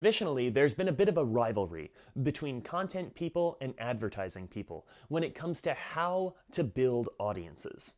Traditionally, there's been a bit of a rivalry between content people and advertising people when it comes to how to build audiences.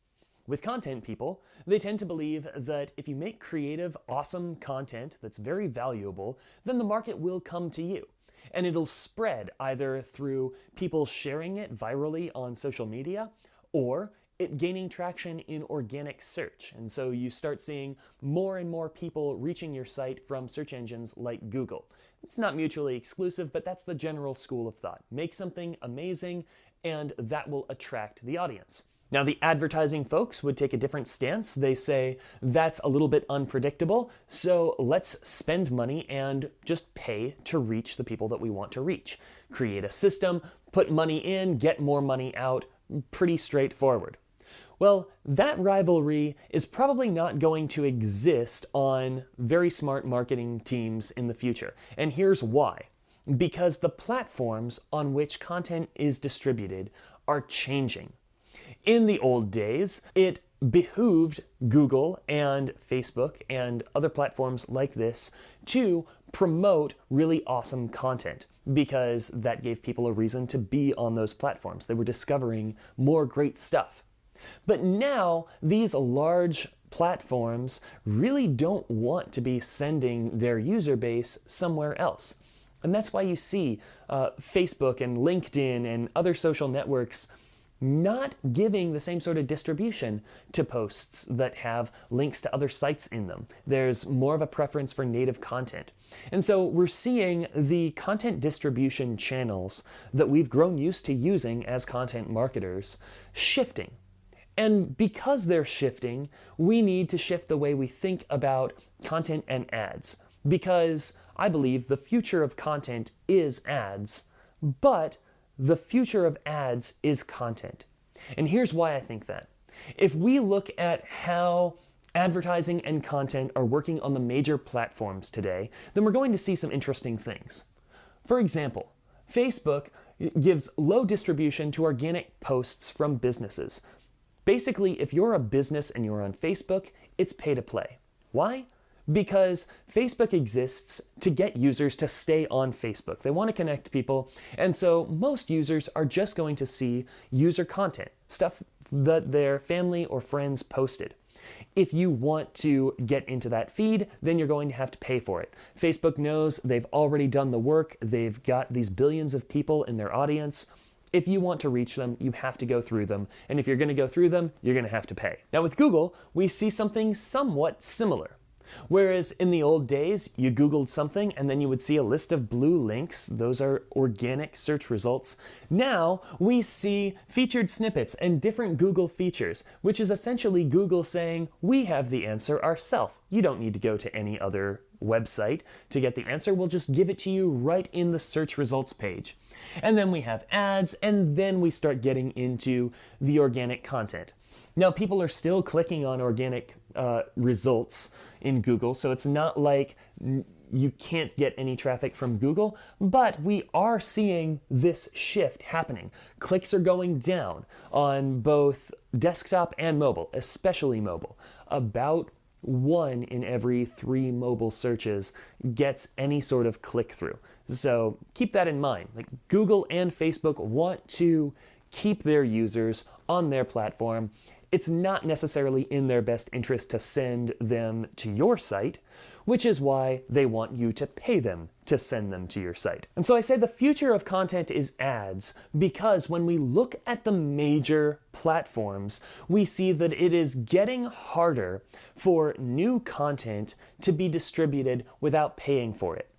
With content people, they tend to believe that if you make creative, awesome content that's very valuable, then the market will come to you. And it'll spread either through people sharing it virally on social media or it gaining traction in organic search. And so you start seeing more and more people reaching your site from search engines like Google. It's not mutually exclusive, but that's the general school of thought. Make something amazing, and that will attract the audience. Now, the advertising folks would take a different stance. They say that's a little bit unpredictable, so let's spend money and just pay to reach the people that we want to reach. Create a system, put money in, get more money out. Pretty straightforward. Well, that rivalry is probably not going to exist on very smart marketing teams in the future. And here's why. Because the platforms on which content is distributed are changing. In the old days, it behooved Google and Facebook and other platforms like this to promote really awesome content because that gave people a reason to be on those platforms. They were discovering more great stuff. But now, these large platforms really don't want to be sending their user base somewhere else. And that's why you see Facebook and LinkedIn and other social networks not giving the same sort of distribution to posts that have links to other sites in them. There's more of a preference for native content. And so we're seeing the content distribution channels that we've grown used to using as content marketers shifting. And because they're shifting, we need to shift the way we think about content and ads. Because I believe the future of content is ads, but the future of ads is content. And here's why I think that. If we look at how advertising and content are working on the major platforms today, then we're going to see some interesting things. For example, Facebook gives low distribution to organic posts from businesses. Basically, if you're a business and you're on Facebook, it's pay to play. Why? Because Facebook exists to get users to stay on Facebook. They want to connect people, and so most users are just going to see user content, stuff that their family or friends posted. If you want to get into that feed, then you're going to have to pay for it. Facebook knows they've already done the work. They've got these billions of people in their audience. If you want to reach them, you have to go through them. And if you're going to go through them, you're going to have to pay. Now with Google, we see something somewhat similar. Whereas in the old days, you Googled something and then you would see a list of blue links. Those are organic search results. Now we see featured snippets and different Google features, which is essentially Google saying, we have the answer ourselves. You don't need to go to any other website to get the answer. We'll just give it to you right in the search results page. And then we have ads, and then we start getting into the organic content. Now, people are still clicking on organic results in Google, so it's not like you can't get any traffic from Google, but we are seeing this shift happening. Clicks are going down on both desktop and mobile, especially mobile. About 1 in every 3 mobile searches gets any sort of click-through. So keep that in mind. Like Google and Facebook want to keep their users on their platform. It's not necessarily in their best interest to send them to your site, which is why they want you to pay them to send them to your site. And so I say the future of content is ads because when we look at the major platforms, we see that it is getting harder for new content to be distributed without paying for it.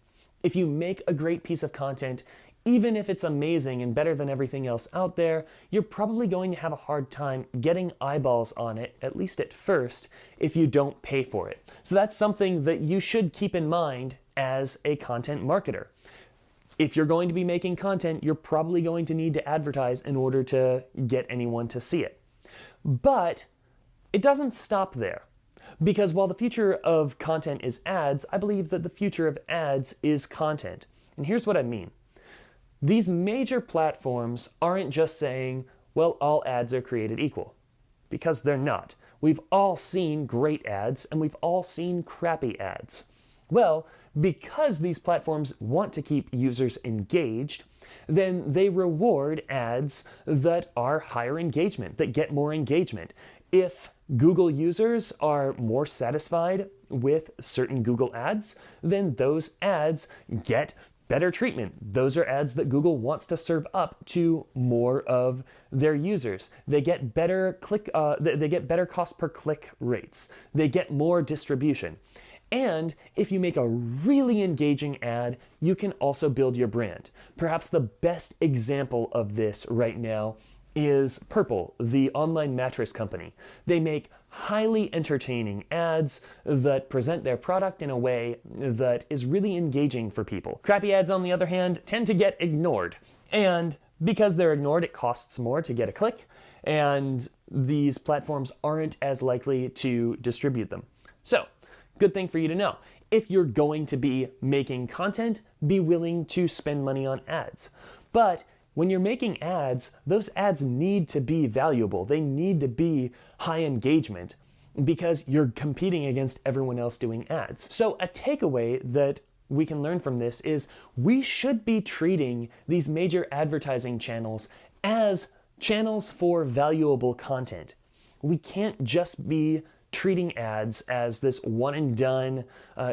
If you make a great piece of content, even if it's amazing and better than everything else out there, you're probably going to have a hard time getting eyeballs on it, at least at first, if you don't pay for it. So that's something that you should keep in mind as a content marketer. If you're going to be making content, you're probably going to need to advertise in order to get anyone to see it. But it doesn't stop there. Because while the future of content is ads, I believe that the future of ads is content. And here's what I mean. These major platforms aren't just saying, well, all ads are created equal. Because they're not. We've all seen great ads and we've all seen crappy ads. Well, because these platforms want to keep users engaged, then they reward ads that are higher engagement, that get more engagement. If Google users are more satisfied with certain Google ads, then those ads get better treatment. Those are ads that Google wants to serve up to more of their users. They get better cost per click rates. They get more distribution. And if you make a really engaging ad, you can also build your brand. Perhaps the best example of this right now is Purple, the online mattress company. They make highly entertaining ads that present their product in a way that is really engaging for people. Crappy ads, on the other hand, tend to get ignored. And because they're ignored, it costs more to get a click, and these platforms aren't as likely to distribute them. So, good thing for you to know. If you're going to be making content, be willing to spend money on ads. But when you're making ads, those ads need to be valuable. They need to be high engagement because you're competing against everyone else doing ads. So a takeaway that we can learn from this is we should be treating these major advertising channels as channels for valuable content. We can't just be treating ads as this one and done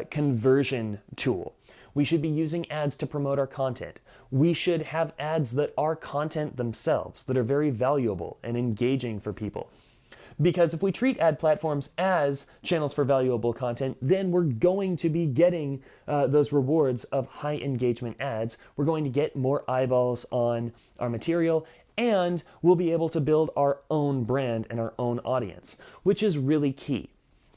conversion tool. We should be using ads to promote our content. We should have ads that are content themselves, that are very valuable and engaging for people. Because if we treat ad platforms as channels for valuable content, then we're going to be getting those rewards of high engagement ads. We're going to get more eyeballs on our material, and we'll be able to build our own brand and our own audience, which is really key.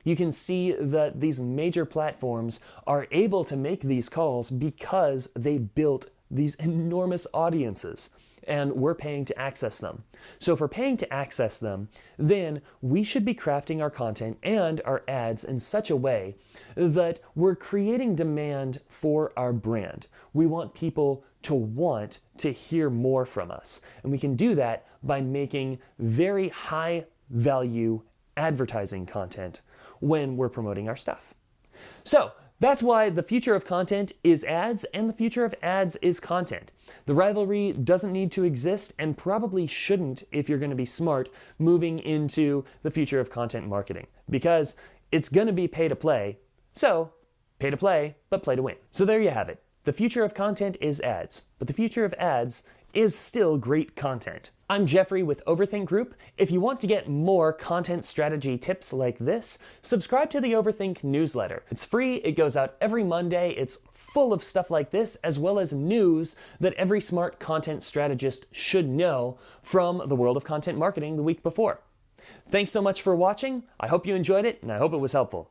You can see that these major platforms are able to make these calls because they built these enormous audiences, and we're paying to access them. So if we're paying to access them, then we should be crafting our content and our ads in such a way that we're creating demand for our brand. We want people to want to hear more from us. And we can do that by making very high value advertising content when we're promoting our stuff. So that's why the future of content is ads, and the future of ads is content. The rivalry doesn't need to exist, and probably shouldn't if you're going to be smart moving into the future of content marketing, because it's going to be pay to play. So pay to play, but play to win. So there you have it. The future of content is ads, but the future of ads is still great content. I'm Jeffrey with Overthink Group. If you want to get more content strategy tips like this, subscribe to the Overthink newsletter. It's free, it goes out every Monday, it's full of stuff like this, as well as news that every smart content strategist should know from the world of content marketing the week before. Thanks so much for watching. I hope you enjoyed it, and I hope it was helpful.